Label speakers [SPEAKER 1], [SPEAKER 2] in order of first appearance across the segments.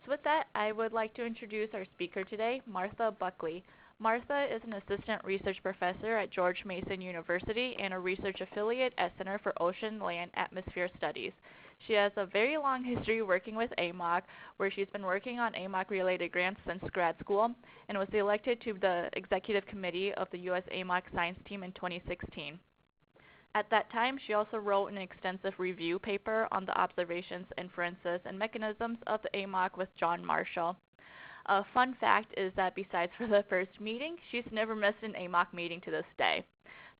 [SPEAKER 1] with that, I would like to introduce our speaker today, Martha Buckley. Martha is an assistant research professor at George Mason University and a research affiliate at Center for Ocean, Land, Atmosphere Studies. She has a very long history working with AMOC, where she's been working on AMOC-related grants since grad school, and was elected to the executive committee of the US AMOC Science Team in 2016. At that time, she also wrote an extensive review paper on the observations, inferences, and mechanisms of the AMOC with John Marshall. A fun fact is that besides for the first meeting, she's never missed an AMOC meeting to this day.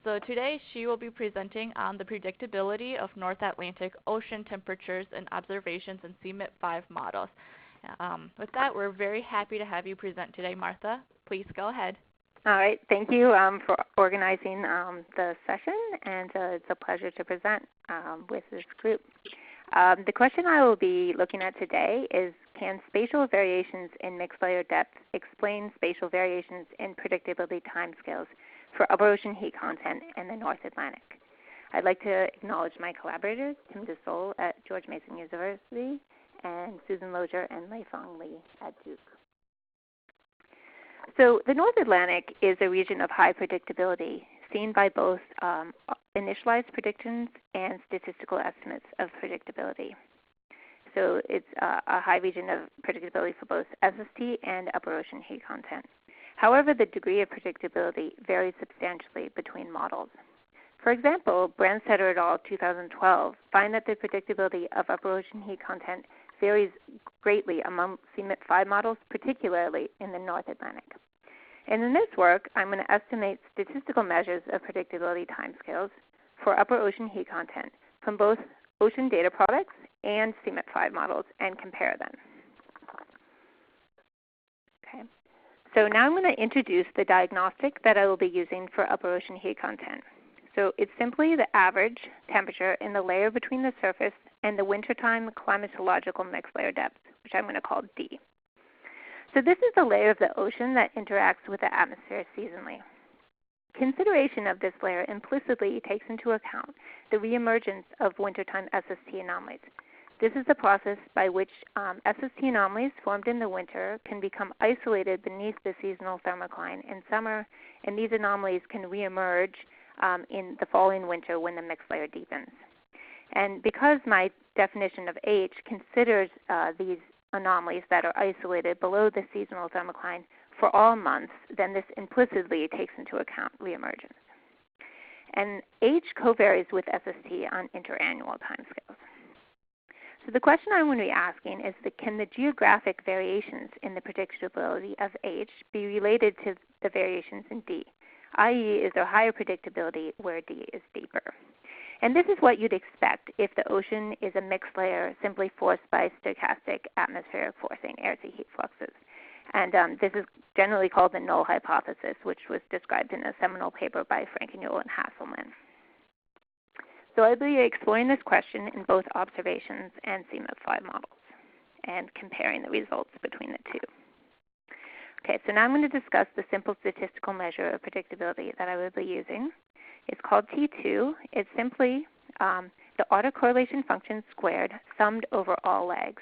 [SPEAKER 1] So today she will be presenting on the predictability of North Atlantic ocean temperatures and observations in CMIP5 models. With that, we're very happy to have you present today, Martha. Please go ahead.
[SPEAKER 2] All right. Thank you for organizing the session, and it's a pleasure to present with this group. The question I will be looking at today is, can spatial variations in mixed layer depth explain spatial variations in predictability timescales for upper ocean heat content in the North Atlantic? I'd like to acknowledge my collaborators, Tim DeSole at George Mason University, and Susan Lozier and Lei-Feng Li at Duke. So the North Atlantic is a region of high predictability, seen by both initialized predictions and statistical estimates of predictability. So it's a high region of predictability for both SST and upper ocean heat content. However, the degree of predictability varies substantially between models. For example, Brandstetter et al. 2012 find that the predictability of upper ocean heat content varies greatly among CMIP5 models, particularly in the North Atlantic. And in this work, I'm going to estimate statistical measures of predictability timescales for upper ocean heat content from both ocean data products and CMIP5 models and compare them. Okay. So now I'm going to introduce the diagnostic that I will be using for upper ocean heat content. So it's simply the average temperature in the layer between the surface and the wintertime climatological mixed layer depth, which I'm going to call D. So this is the layer of the ocean that interacts with the atmosphere seasonally. Consideration of this layer implicitly takes into account the reemergence of wintertime SST anomalies. This is the process by which SST anomalies formed in the winter can become isolated beneath the seasonal thermocline in summer, and these anomalies can reemerge in the following winter when the mixed layer deepens. And because my definition of H considers these anomalies that are isolated below the seasonal thermocline for all months, then this implicitly takes into account reemergence. And H covaries with SST on interannual timescales. So the question I'm going to be asking is, can the geographic variations in the predictability of H be related to the variations in D, i.e., is there higher predictability where D is deeper? And this is what you'd expect if the ocean is a mixed layer simply forced by stochastic atmospheric forcing air-sea heat fluxes. And this is generally called the null hypothesis, which was described in a seminal paper by Frankenmuehl and Hasselman. So I'll be exploring this question in both observations and CMIP5 models and comparing the results between the two. Okay, so now I'm going to discuss the simple statistical measure of predictability that I will be using. It's called T2. It's simply the autocorrelation function squared summed over all legs.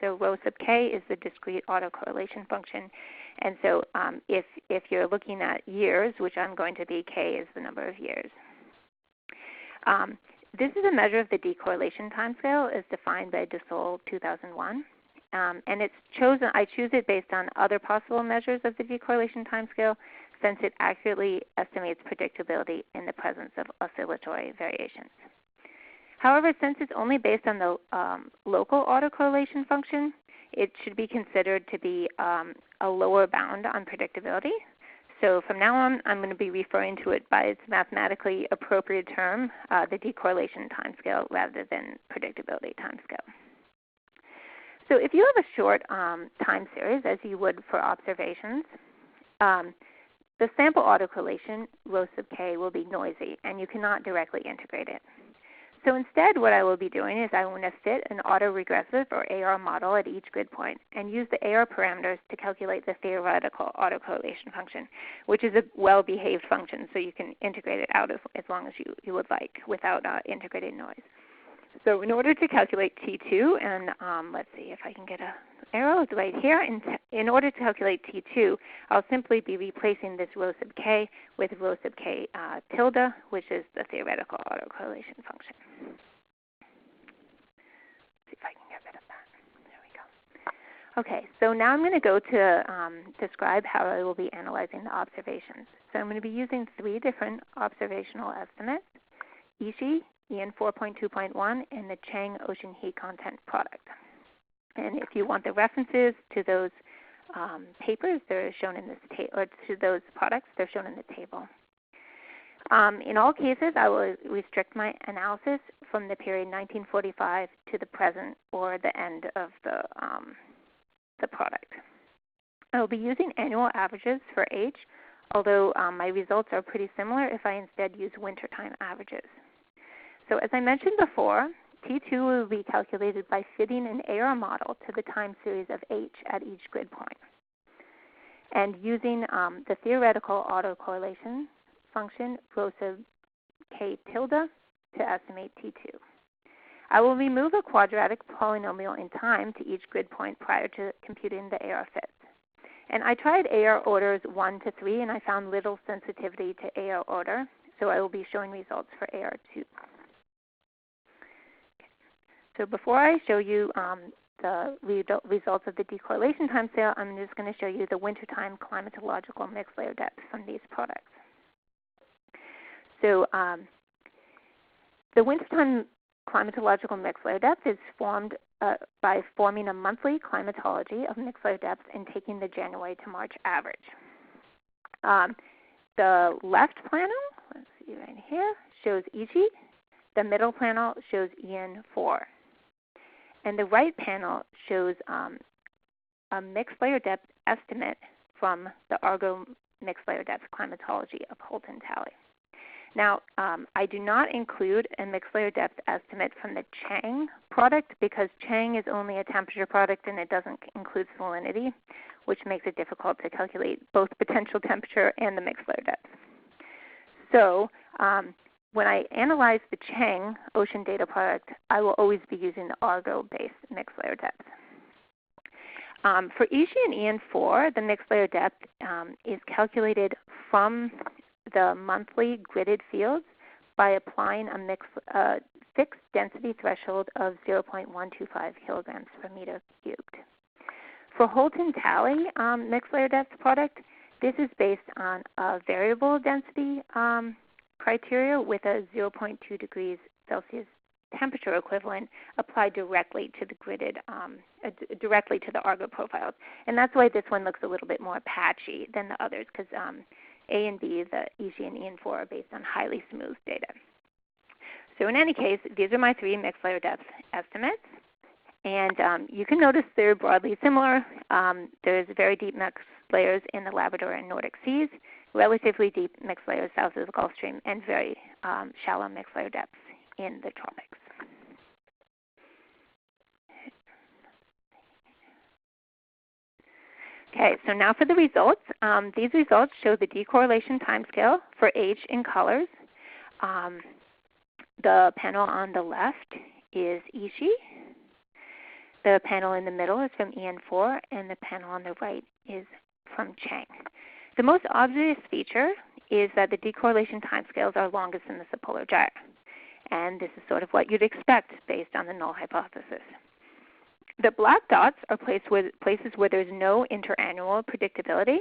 [SPEAKER 2] So rho sub k is the discrete autocorrelation function. And so if you're looking at years, which I'm going to be, k is the number of years. This is a measure of the decorrelation timescale as defined by DeSole 2001. And it's chosen, I choose it based on other possible measures of the decorrelation timescale, since it accurately estimates predictability in the presence of oscillatory variations. However, since it's only based on the local autocorrelation function, it should be considered to be a lower bound on predictability. So from now on, I'm going to be referring to it by its mathematically appropriate term, the decorrelation timescale, rather than predictability timescale. So if you have a short time series, as you would for observations, the sample autocorrelation, rho sub k, will be noisy, and you cannot directly integrate it. So instead, what I will be doing is I want to fit an autoregressive or AR model at each grid point and use the AR parameters to calculate the theoretical autocorrelation function, which is a well-behaved function, so you can integrate it out as long as you would like without integrating noise. So in order to calculate T2, and let's see if I can get a arrow right here. In order to calculate T2, I'll simply be replacing this rho sub k with rho sub k tilde, which is the theoretical autocorrelation function. See if I can get rid of that. There we go. Okay, so now I'm going to go to describe how I will be analyzing the observations. So I'm going to be using 3 different observational estimates: Ishii, EN 4.2.1, and the Chang ocean heat content product. And if you want the references to those papers, they're shown in this or to those products, they're shown in the table. In all cases, I will restrict my analysis from the period 1945 to the present or the end of the product. I will be using annual averages for H, although my results are pretty similar if I instead use wintertime averages. So as I mentioned before, T2 will be calculated by fitting an AR model to the time series of H at each grid point, and using the theoretical autocorrelation function rho sub k tilde to estimate T2. I will remove a quadratic polynomial in time to each grid point prior to computing the AR fits. And I tried AR orders 1 to 3, and I found little sensitivity to AR order, so I will be showing results for AR2. So before I show you the results of the decorrelation timescale, I'm just going to show you the wintertime climatological mixed layer depth from these products. So the wintertime climatological mixed layer depth is formed by forming a monthly climatology of mixed layer depth and taking the January to March average. The left panel, let's see right here, shows Ishii. The middle panel shows EN4. And the right panel shows a mixed layer depth estimate from the Argo mixed layer depth climatology of Holton tally. Now, I do not include a mixed layer depth estimate from the Chang product because Chang is only a temperature product and it doesn't include salinity, which makes it difficult to calculate both potential temperature and the mixed layer depth. So when I analyze the Chang ocean data product, I will always be using the Argo-based mixed layer depth. For Ishii and EN4, the mixed layer depth is calculated from the monthly gridded fields by applying a fixed density threshold of 0.125 kilograms per meter cubed. For Holton tally mixed layer depth product, this is based on a variable density criteria with a 0.2 degrees Celsius temperature equivalent applied directly to the gridded, directly to the Argo profiles. And that's why this one looks a little bit more patchy than the others, because A and B, the Ishii and EN4, are based on highly smooth data. So in any case, these are my 3 mixed layer depth estimates. And you can notice they're broadly similar. There's very deep mixed layers in the Labrador and Nordic seas, relatively deep mixed layers south of the Gulf Stream, and very shallow mixed layer depths in the tropics. Okay, so now for the results. These results show the decorrelation timescale for H in colors. The panel on the left is Ishii. The panel in the middle is from EN4, and the panel on the right is from Chang. The most obvious feature is that the decorrelation timescales are longest in the subpolar gyre. And this is sort of what you'd expect based on the null hypothesis. The black dots are places where there's no interannual predictability.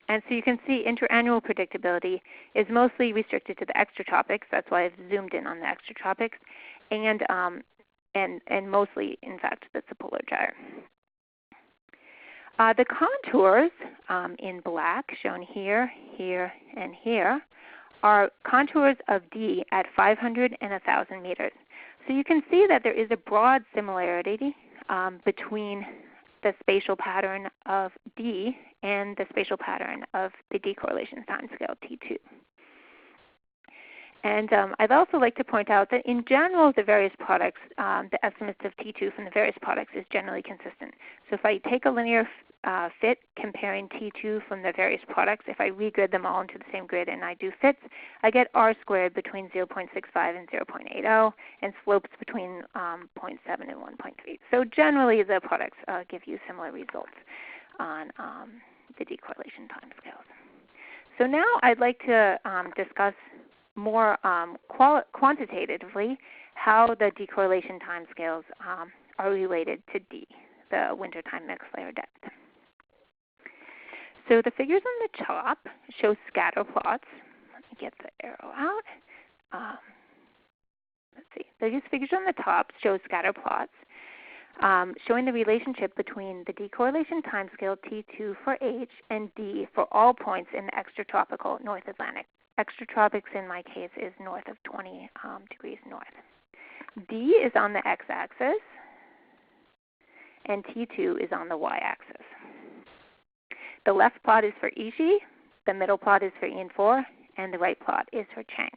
[SPEAKER 2] And so you can see interannual predictability is mostly restricted to the extratropics. That's why I've zoomed in on the extratropics. And mostly, in fact, the subpolar gyre. The contours in black, shown here, here, and here, are contours of D at 500 and 1,000 meters. So you can see that there is a broad similarity between the spatial pattern of D and the spatial pattern of the decorrelation timescale T2. And I'd also like to point out that in general, the various products, the estimates of T2 from the various products is generally consistent. So if I take a linear fit comparing T2 from the various products, if I regrid them all into the same grid and I do fits, I get R squared between 0.65 and 0.80 and slopes between 0.7 and 1.3. So generally the products give you similar results on the decorrelation timescales. So now I'd like to discuss more quantitatively how the decorrelation timescales are related to D, the wintertime mixed layer depth. So the figures on the top show scatter plots. Let me get the arrow out. Let's see. These figures on the top show scatter plots showing the relationship between the decorrelation timescale T2 for H and D for all points in the extratropical North Atlantic. Extratropics in my case is north of 20 degrees north. D is on the x-axis and T2 is on the y-axis. The left plot is for Ishi, the middle plot is for EN4, and the right plot is for Chang.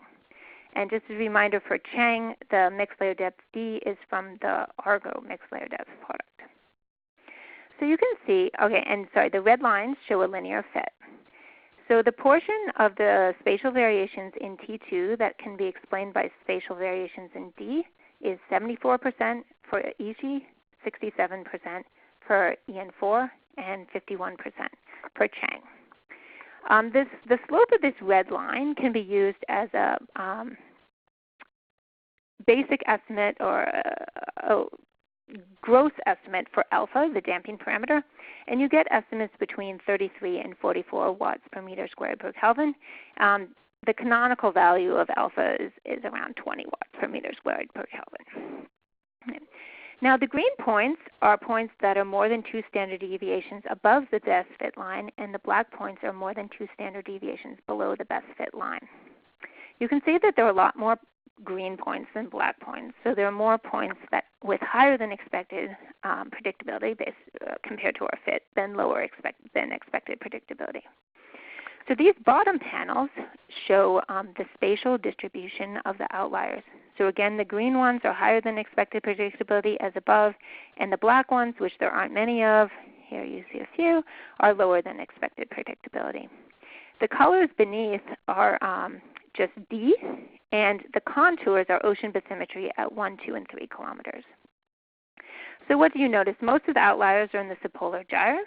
[SPEAKER 2] And just as a reminder for Chang, the mixed layer depth D is from the Argo mixed layer depth product. So you can see, the red lines show a linear fit. So the portion of the spatial variations in T2 that can be explained by spatial variations in D is 74% for Ishi, 67% for EN4, and 51% for Chang. The slope of this red line can be used as a basic estimate or a gross estimate for alpha, the damping parameter, and you get estimates between 33 and 44 watts per meter squared per Kelvin. The canonical value of alpha is around 20 watts per meter squared per Kelvin. Now the green points are points that are more than 2 standard deviations above the best fit line, and the black points are more than 2 standard deviations below the best fit line. You can see that there are a lot more green points than black points, so there are more points that with higher than expected predictability compared to our fit than lower than expected predictability. So these bottom panels show the spatial distribution of the outliers. So again, the green ones are higher than expected predictability as above, and the black ones, which there aren't many of, here you see a few, are lower than expected predictability. The colors beneath are just D, and the contours are ocean bathymetry at 1, 2, and 3 kilometers. So what do you notice? Most of the outliers are in the subpolar gyre,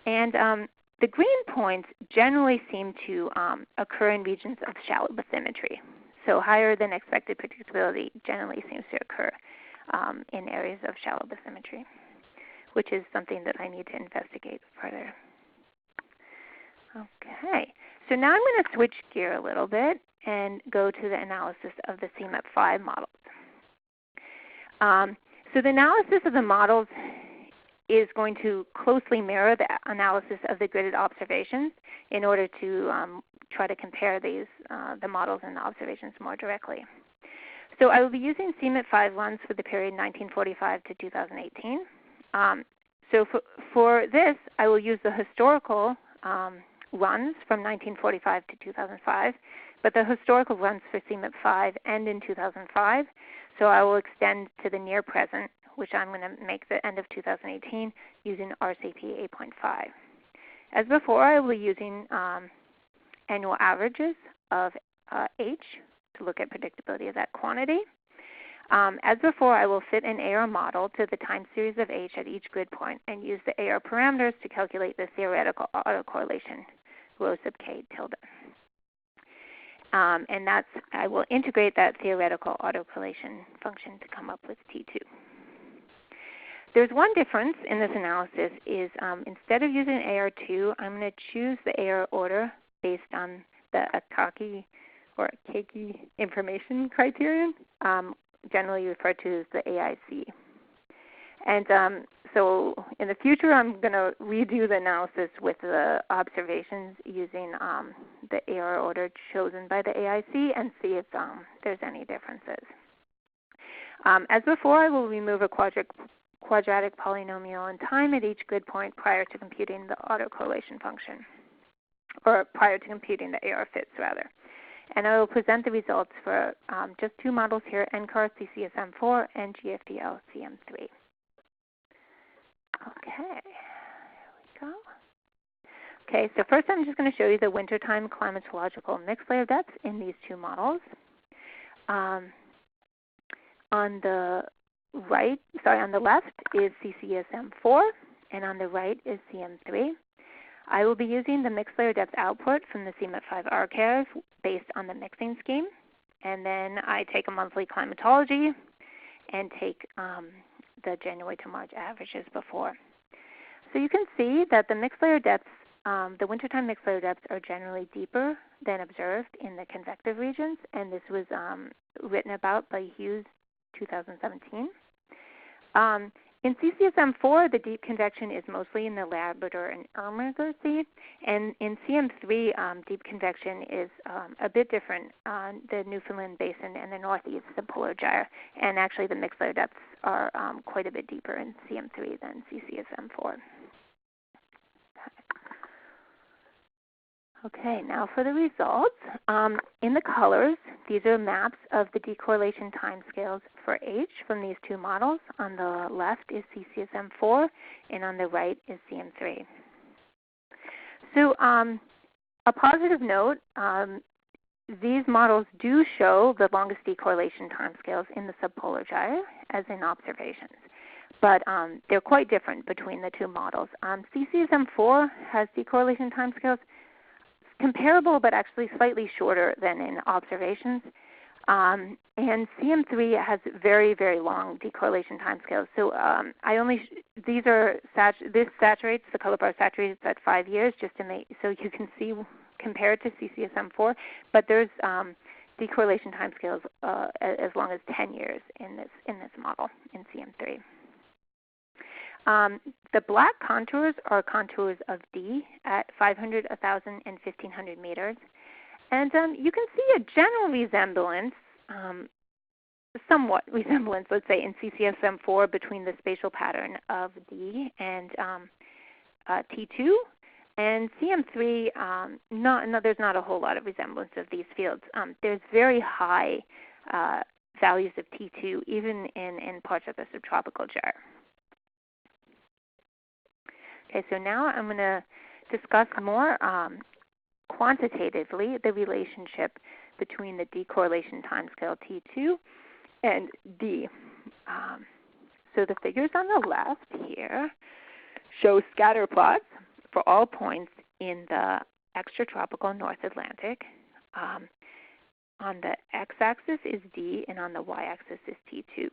[SPEAKER 2] and the green points generally seem to occur in regions of shallow bathymetry. So higher than expected predictability generally seems to occur in areas of shallow bathymetry, which is something that I need to investigate further. Okay, so now I'm going to switch gear a little bit and go to the analysis of the CMIP5 models. So the analysis of the models is going to closely mirror the analysis of the gridded observations in order to try to compare these, the models and the observations more directly. So I will be using CMIP5 runs for the period 1945 to 2018. So for this, I will use the historical runs from 1945 to 2005, but the historical runs for CMIP5 end in 2005, so I will extend to the near present, which I'm going to make the end of 2018 using RCP 8.5. As before, I will be using annual averages of H to look at predictability of that quantity. As before, I will fit an AR model to the time series of H at each grid point and use the AR parameters to calculate the theoretical autocorrelation, rho sub k tilde. And I will integrate that theoretical autocorrelation function to come up with T2. There's one difference in this analysis is instead of using AR2, I'm going to choose the AR order based on the Akaki or Keiki information criterion, generally referred to as the AIC. And so in the future, I'm going to redo the analysis with the observations using the AR order chosen by the AIC and see if there's any differences. As before, I will remove a quadratic polynomial in time at each grid point prior to computing the autocorrelation function, or prior to computing the AR fits rather. And I will present the results for just two models here, NCAR CCSM4 and GFDL CM3. Okay, here we go. Okay, so first I'm just going to show you the wintertime climatological mixed layer depths in these two models. On the left is CCSM4, and on the right is CM3. I will be using the mixed layer depth output from the CMIP5 archive based on the mixing scheme, and then I take a monthly climatology and take the January to March averages before. So you can see that the mixed layer depths, the wintertime mixed layer depths are generally deeper than observed in the convective regions, and this was written about by Hughes 2017. In CCSM4, the deep convection is mostly in the Labrador and Erminger Sea, and in CM3, deep convection is a bit different on the Newfoundland Basin and the northeast subpolar gyre, and actually the mixed layer depths are quite a bit deeper in CM3 than CCSM4. Okay, now for the results. In the colors, these are maps of the decorrelation timescales for H from these two models. On the left is CCSM4, and on the right is CM3. So a positive note, these models do show the longest decorrelation timescales in the subpolar gyre, as in observations. But they're quite different between the two models. CCSM4 has decorrelation timescales comparable, but actually slightly shorter than in observations. And CM3 has very, very long decorrelation timescales. So this saturates, the color bar saturates at 5 years, just to make so you can see compare it to CCSM4. But there's decorrelation timescales as long as 10 years in this model in CM3. The black contours are contours of D at 500, 1,000, and 1,500 meters. And you can see a general resemblance, somewhat resemblance, let's say, in CCSM4 between the spatial pattern of D and T2. And CM3, there's not a whole lot of resemblance of these fields. There's very high values of T2, even in parts of the subtropical gyre. Okay, so now I'm going to discuss more quantitatively the relationship between the decorrelation timescale T2 and D. So the figures on the left here show scatter plots for all points in the extratropical North Atlantic. On the x-axis is D, and on the y-axis is T2.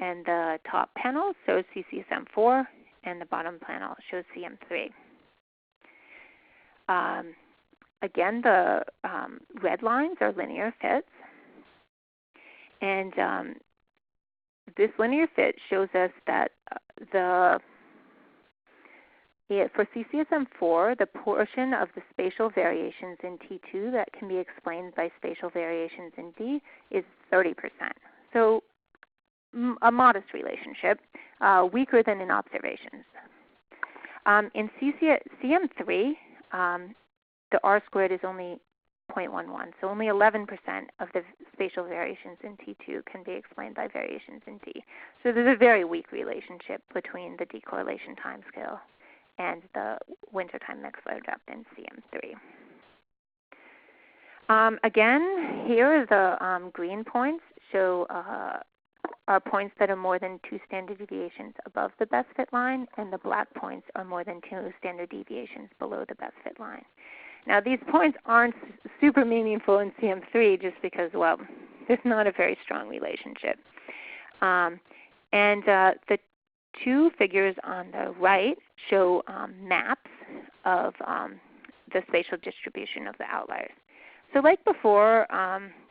[SPEAKER 2] And the top panel shows CCSM4, and the bottom panel shows CM3. Again, the red lines are linear fits. And this linear fit shows us that for CCSM4, the portion of the spatial variations in T2 that can be explained by spatial variations in D is 30%. So a modest relationship, weaker than in observations. In CM3, the R squared is only 0.11, so only 11% of the spatial variations in T2 can be explained by variations in D. So there's a very weak relationship between the decorrelation timescale and the wintertime mixed layer depth in CM3. Again, here the green points show are points that are more than 2 standard deviations above the best fit line, and the black points are more than 2 standard deviations below the best fit line. Now, these points aren't super meaningful in CM3 just because, well, there's not a very strong relationship. The two figures on the right show maps of the spatial distribution of the outliers. So like before,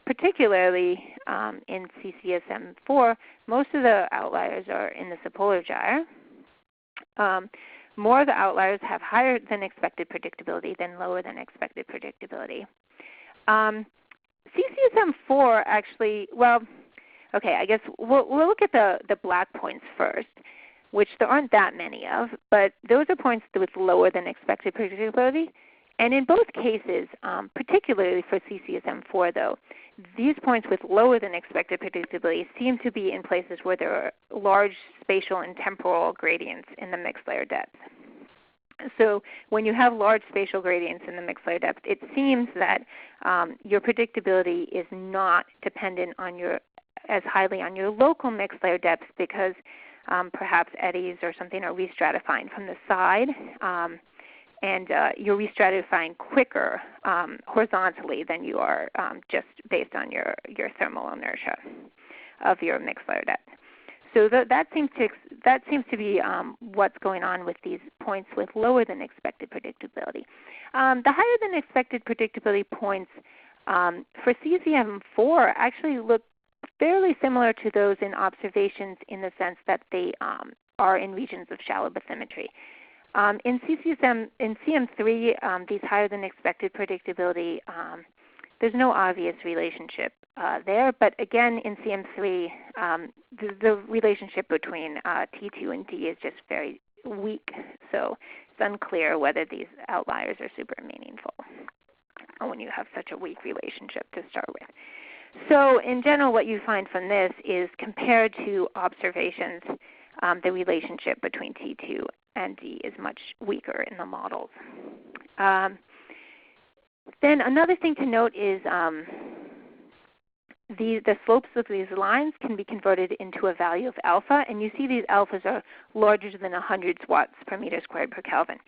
[SPEAKER 2] particularly in CCSM4, most of the outliers are in the subpolar gyre. More of the outliers have higher than expected predictability than lower than expected predictability. CCSM4 actually, well, okay, I guess we'll look at the black points first, which there aren't that many of, but those are points with lower than expected predictability. And in both cases, particularly for CCSM4 though, these points with lower than expected predictability seem to be in places where there are large spatial and temporal gradients in the mixed layer depth. So when you have large spatial gradients in the mixed layer depth, it seems that your predictability is not dependent on as highly on your local mixed layer depths because perhaps eddies or something are restratifying from the side. And you're restratifying quicker horizontally than you are just based on your thermal inertia of your mixed layer depth. So that seems to be what's going on with these points with lower than expected predictability. The higher than expected predictability points for CCM4 actually look fairly similar to those in observations in the sense that they are in regions of shallow bathymetry. In CM3, these higher than expected predictability, there's no obvious relationship there. But again, in CM3, the relationship between T2 and D is just very weak. So it's unclear whether these outliers are super meaningful when you have such a weak relationship to start with. So in general, what you find from this is compared to observations, the relationship between T2 and D is much weaker in the models. Then another thing to note is the slopes of these lines can be converted into a value of alpha, and you see these alphas are larger than 100 watts per meter squared per Kelvin.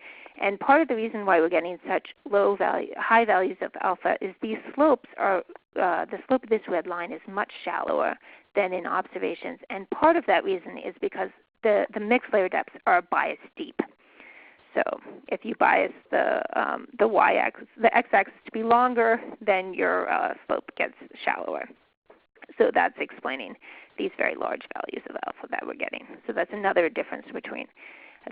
[SPEAKER 2] And part of the reason why we're getting such high values of alpha is these slopes are, the slope of this red line is much shallower than in observations, and part of that reason is because the mixed layer depths are biased deep. So if you bias the y-axis, the x-axis to be longer, then your slope gets shallower. So that's explaining these very large values of alpha that we're getting. So that's another difference between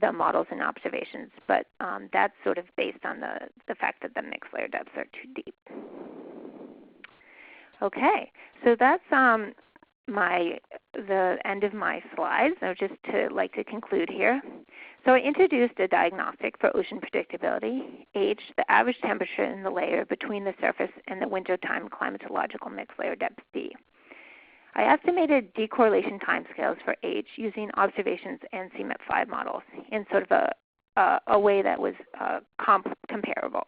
[SPEAKER 2] the models and observations, but that's sort of based on the fact that the mixed layer depths are too deep. Okay, so that's the end of my slides. So just to conclude here. So I introduced a diagnostic for ocean predictability, H, the average temperature in the layer between the surface and the wintertime climatological mixed layer depth D. I estimated decorrelation timescales for H using observations and CMIP5 models in sort of a way that was comparable.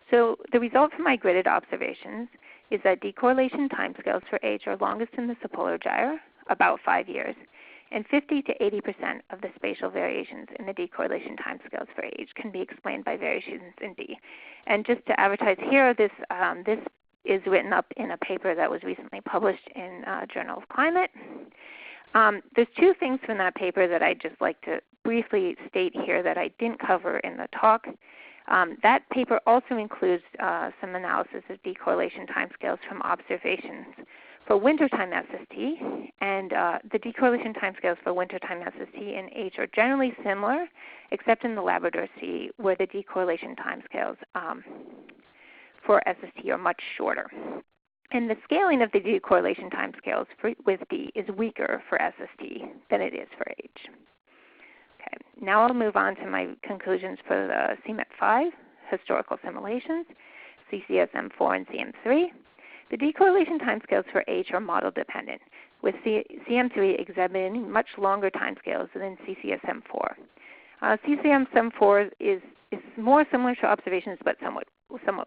[SPEAKER 2] So the result from my gridded observations is that decorrelation timescales for H are longest in the subpolar gyre, about 5 years, and 50 to 80% of the spatial variations in the decorrelation timescales for H can be explained by variations in D. And just to advertise here, this is written up in a paper that was recently published in Journal of Climate. There's two things from that paper that I'd just like to briefly state here that I didn't cover in the talk. That paper also includes some analysis of decorrelation timescales from observations for wintertime SST, and the decorrelation timescales for wintertime SST and H are generally similar, except in the Labrador Sea, where the decorrelation timescales for SST are much shorter. And the scaling of the decorrelation timescales with D is weaker for SST than it is for H. Okay, now I'll move on to my conclusions for the CMIP5, historical simulations, CCSM4 and CM3. The decorrelation timescales for H are model dependent, with CM3 exhibiting much longer timescales than CCSM4. CCSM4 is more similar to observations but somewhat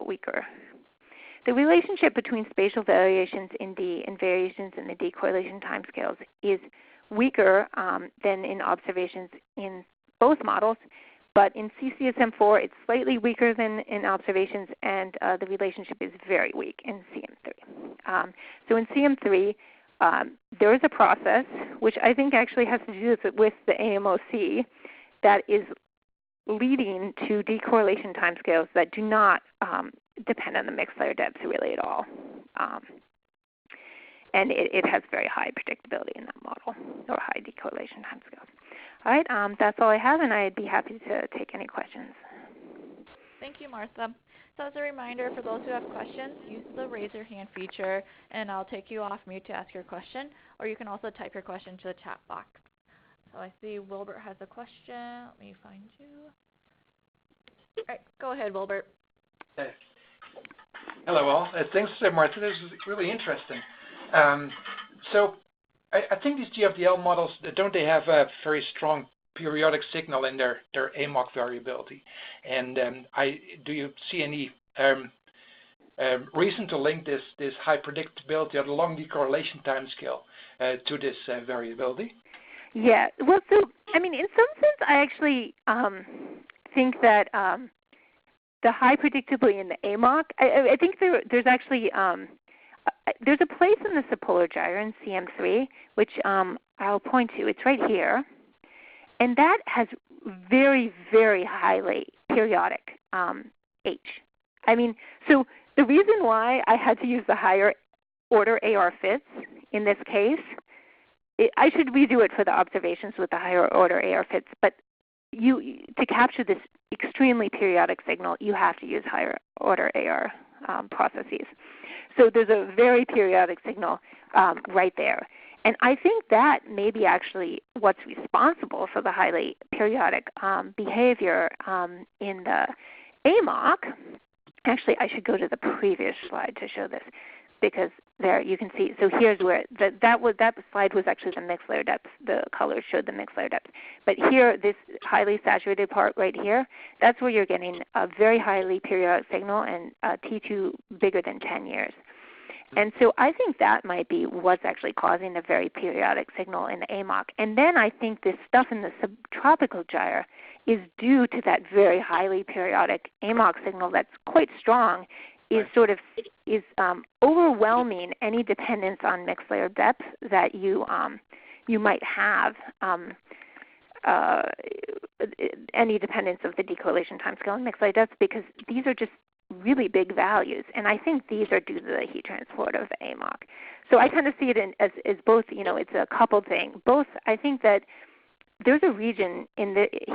[SPEAKER 2] weaker. The relationship between spatial variations in D and variations in the decorrelation timescales is weaker than in observations in both models, but in CCSM4 it's slightly weaker than in observations, and the relationship is very weak in CM3. So in CM3, there is a process which I think actually has to do with the AMOC that is leading to decorrelation timescales that do not depend on the mixed layer depths really at all. And it has very high predictability in that model, or high decorrelation timescales. All right, that's all I have, and I'd be happy to take any questions.
[SPEAKER 1] Thank you, Martha. So as a reminder, for those who have questions, use the raise your hand feature, and I'll take you off mute to ask your question, or you can also type your question to the chat box. So I see Wilbert has a question. Let me find you. All right, go ahead, Wilbert.
[SPEAKER 3] Hello all. Thanks, Martha. This is really interesting. So I think these GFDL models, don't they have a very strong periodic signal in their AMOC variability? And do you see any reason to link this high predictability or the long decorrelation timescale to this variability?
[SPEAKER 2] Yeah. Well, so I mean, in some sense, I actually think that the high predictability in the AMOC, I think there's actually there's a place in the subpolar gyre in CM3, which I'll point to. It's right here, and that has very, very highly periodic H. I mean, so the reason why I had to use the higher order AR fits in this case, I should redo it for the observations with the higher order AR fits, but to capture this extremely periodic signal, you have to use higher order AR processes. So there's a very periodic signal right there. And I think that may be actually what's responsible for the highly periodic behavior in the AMOC. Actually, I should go to the previous slide to show this, because there you can see. So here's where that slide was actually the mixed layer depth. The colors showed the mixed layer depth. But here, this highly saturated part right here, that's where you're getting a very highly periodic signal and T2 bigger than 10 years. And so I think that might be what's actually causing the very periodic signal in the AMOC. And then I think this stuff in the subtropical gyre is due to that very highly periodic AMOC signal that's quite strong, is sort of overwhelming any dependence on mixed layer depth that you might have, any dependence of the decorrelation timescale on mixed layer depth, because these are just really big values, and I think these are due to the heat transport of the AMOC. So I kind of see it as both, it's a coupled thing. Both, I think that there's a region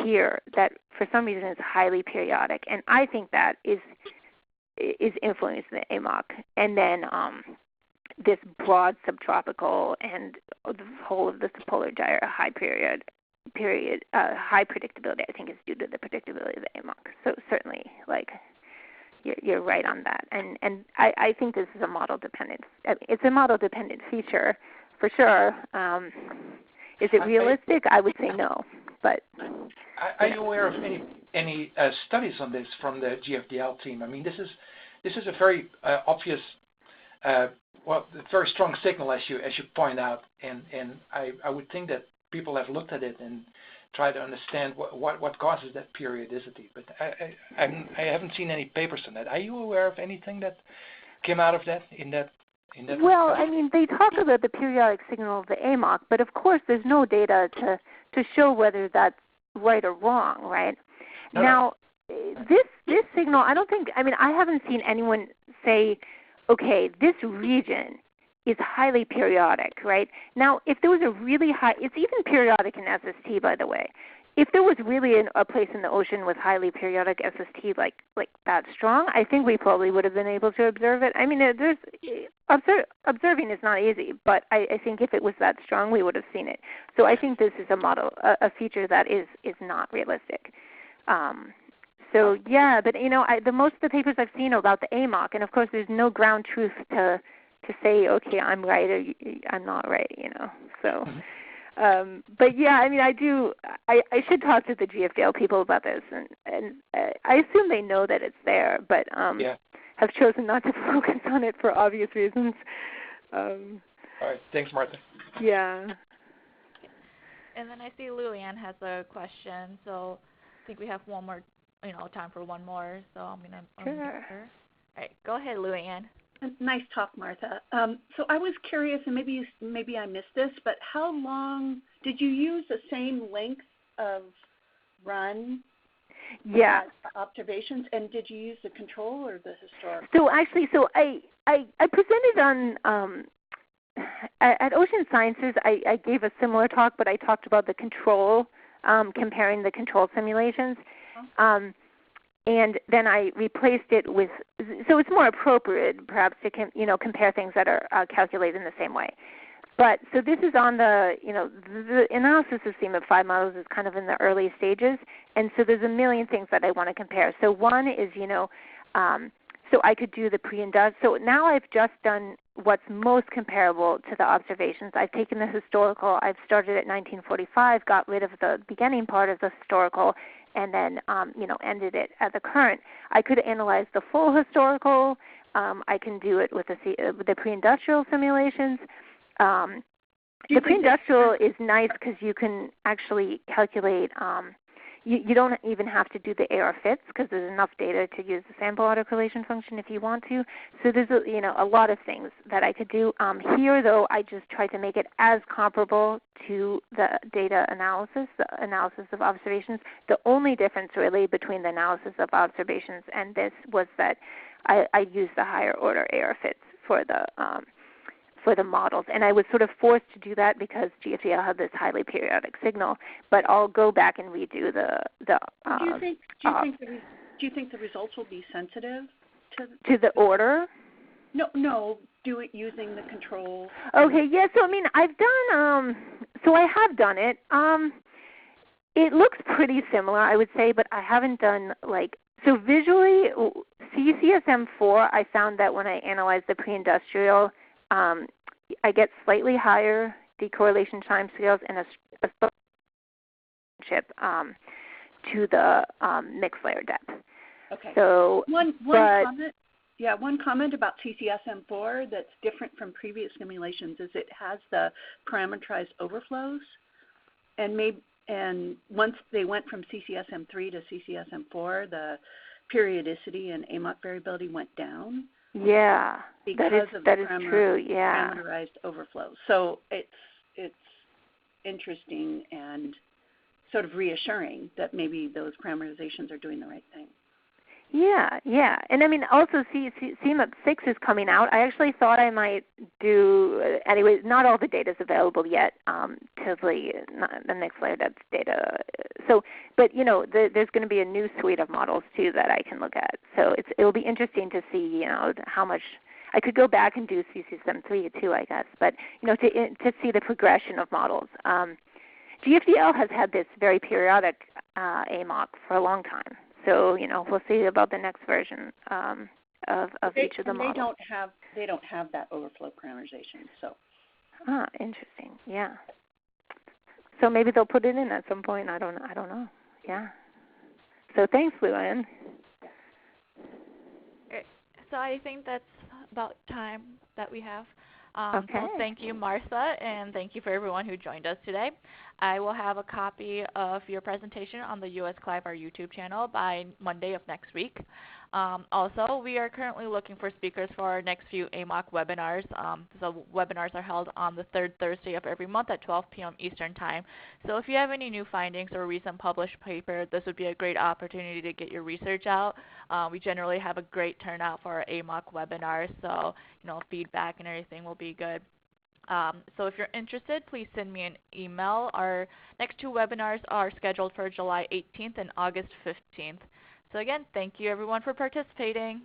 [SPEAKER 2] here that for some reason is highly periodic, and I think that is influencing the AMOC. And then this broad subtropical and the whole of the subpolar gyre high high predictability, I think, is due to the predictability of the AMOC. So certainly, you're right on that. And I think this is a model dependent. It's a model dependent feature for sure. Is it realistic? I would say no. But
[SPEAKER 3] are you aware of any studies on this from the GFDL team? I mean, this is a very obvious, very strong signal, as you point out, and I would think that people have looked at it and try to understand what causes that periodicity. But I haven't seen any papers on that. Are you aware of anything that came out of that in that?
[SPEAKER 2] Well, I mean, they talk about the periodic signal of the AMOC, but of course there's no data to show whether that's right or wrong, right?
[SPEAKER 3] No,
[SPEAKER 2] now, this signal, I haven't seen anyone say, okay, this region is highly periodic, right? Now, if there was a really high, it's even periodic in SST, by the way. If there was really a place in the ocean with highly periodic SST like that strong, I think we probably would have been able to observe it. I mean, observing is not easy, but I think if it was that strong, we would have seen it. So I think this is a feature that is not realistic. So yeah, but the most of the papers I've seen are about the AMOC, and of course there's no ground truth to say, okay, I'm right or I'm not right, So, but yeah, I mean, I should talk to the GFDL people about this, and I assume they know that it's there, but have chosen not to focus on it for obvious reasons.
[SPEAKER 3] All right, thanks, Martha.
[SPEAKER 2] Yeah.
[SPEAKER 1] And then I see Luann has a question, so I think we have one more, time for one more, so I'm going to
[SPEAKER 2] Sure.
[SPEAKER 1] her. All right, go ahead, Luann.
[SPEAKER 4] Nice talk, Martha. So I was curious, and maybe I missed this, but how long did you use the same length of run?
[SPEAKER 2] Yeah.
[SPEAKER 4] Observations, and did you use the control or the historical?
[SPEAKER 2] So actually, I presented on at Ocean Sciences. I gave a similar talk, but I talked about the control, comparing the control simulations. And then I replaced it with, so it's more appropriate perhaps to compare things that are calculated in the same way. But so this is on the analysis of CMIP5 models is kind of in the early stages, and so there's a million things that I want to compare. So one is, so I could do the pre-industrial. So now I've just done what's most comparable to the observations. I've taken the historical. I've started at 1945, got rid of the beginning part of the historical, and then ended it at the current. I could analyze the full historical. I can do it with the pre-industrial simulations. The pre-industrial is nice because you can actually calculate. You don't even have to do the AR fits because there's enough data to use the sample autocorrelation function if you want to. So there's a lot of things that I could do. Here, though, I just tried to make it as comparable to the data analysis, the analysis of observations. The only difference really between the analysis of observations and this was that I used the higher order AR fits for the models, and I was sort of forced to do that because GFDL had this highly periodic signal. But I'll go back and redo the.
[SPEAKER 4] Do you think the results will be sensitive
[SPEAKER 2] to the order?
[SPEAKER 4] No. Do it using the control.
[SPEAKER 2] Okay. Yeah. So I mean, I've done. So I have done it. It looks pretty similar, I would say, but I haven't done so visually. CCSM4, I found that when I analyzed the pre-industrial. I get slightly higher decorrelation timescales and a relationship to the mixed layer depth.
[SPEAKER 4] Okay.
[SPEAKER 2] So
[SPEAKER 4] one comment. Yeah, one comment about CCSM4 that's different from previous simulations is it has the parameterized overflows, and once they went from CCSM3 to CCSM4, the periodicity and AMOC variability went down.
[SPEAKER 2] Yeah,
[SPEAKER 4] because of
[SPEAKER 2] that
[SPEAKER 4] the
[SPEAKER 2] is true. Yeah,
[SPEAKER 4] parameterized overflow. So it's interesting and sort of reassuring that maybe those parameterizations are doing the right thing.
[SPEAKER 2] Yeah, and I mean also CMIP6 is coming out. I actually thought I might do anyway. Not all the data is available yet to the mixed layer depth data. So, but there's going to be a new suite of models too that I can look at. So it'll be interesting to see how much. I could go back and do CCSM3 too, I guess. But to see the progression of models. GFDL has had this very periodic AMOC for a long time. So we'll see about the next version of each of the models.
[SPEAKER 4] They don't have that overflow parameterization. So.
[SPEAKER 2] Interesting. Yeah. So maybe they'll put it in at some point. I don't know. Yeah. So thanks, Luann.
[SPEAKER 1] So I think that's about time that we have.
[SPEAKER 2] Okay.
[SPEAKER 1] So thank you, Martha, and thank you for everyone who joined us today. I will have a copy of your presentation on the US CLIVAR YouTube channel by Monday of next week. Also, we are currently looking for speakers for our next few AMOC webinars. So webinars are held on the third Thursday of every month at 12 p.m. Eastern Time. So if you have any new findings or recent published paper, this would be a great opportunity to get your research out. We generally have a great turnout for our AMOC webinars, so feedback and everything will be good. So if you're interested, please send me an email. Our next two webinars are scheduled for July 18th and August 15th. So again, thank you everyone for participating.